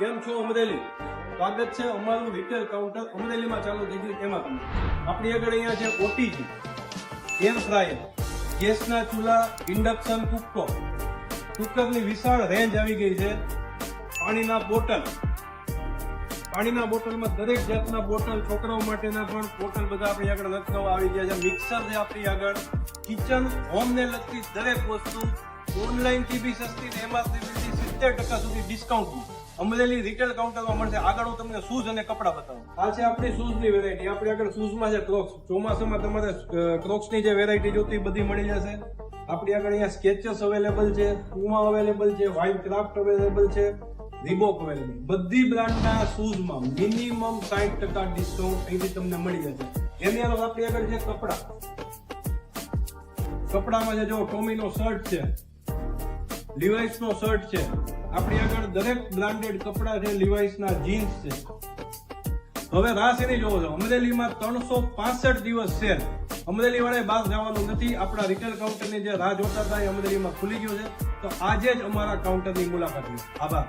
કેમ છો અમરેલી? સ્વાગત છે અમારું રિટેલ કાઉન્ટર અમરેલીમાં ચાલુ થઈ ગયું એમાં તમે આપણી આગળ અહીંયા છે ઓટીજી, એર ફ્રાયર, ગેસના ચૂલા, ઇન્ડક્શન કુકરની વિશાળ રેન્જ આવી ગઈ છે. પાણીના બોટલમાં દરેક જાતના બોટલ, છોકરાઓ માટેના પણ બોટલ બધા આપણી આગળ નવા આવી ગયા છે. મિક્સર છે આપણી આગળ, કિચન હોમને લગતી દરેક વસ્તુ ઓનલાઈન થી બી સસ્તી ને એમઆરપી 70% સુધી ડિસ્કાઉન્ટ અમરેલી રિટેલ કાઉન્ટરમાં મળશે. આગળ હું તમને શૂઝ અને કપડા બતાવું. આ છે આપણી શૂઝની વેરાયટી. આપણી આગળ શૂઝમાં છે ક્રોક્સ. ચોમાસામાં તમારે ક્રોક્સની જે વેરાયટી જોતી બધી મળી જશે. આપણી આગળ અહીંયા સ્કેચર્સ અવેલેબલ છે, પુમા અવેલેબલ છે, વ્હાઇટ ક્રાફ્ટ અવેલેબલ છે, રીબોક અવેલેબલ. બધી બ્રાન્ડના શૂઝમાં મિનિમમ 60% ડિસ્કાઉન્ટ અહીંથી તમને મળી જશે. એની અંદર આપણી આગળ છે કપડામાં છે જો ટોમીનો શર્ટ છે, લિવાઇસનો શર્ટ છે. આપણી આગળ દરેક બ્રાન્ડેડ કપડા છે, લિવાઇસના જીન્સ છે. હવે રાસ એની જોવો છો, અમરેલીમાં 365 દિવસ સેલ. અમરેલી વાળાએ બહાર જવાનું નથી. આપણા રિટેલ કાઉન્ટરની જે રાહ જોતા હતા એ અમરેલીમાં ખુલી ગયું છે. તો આજે જ અમારા કાઉન્ટરની મુલાકાત લો. આભાર.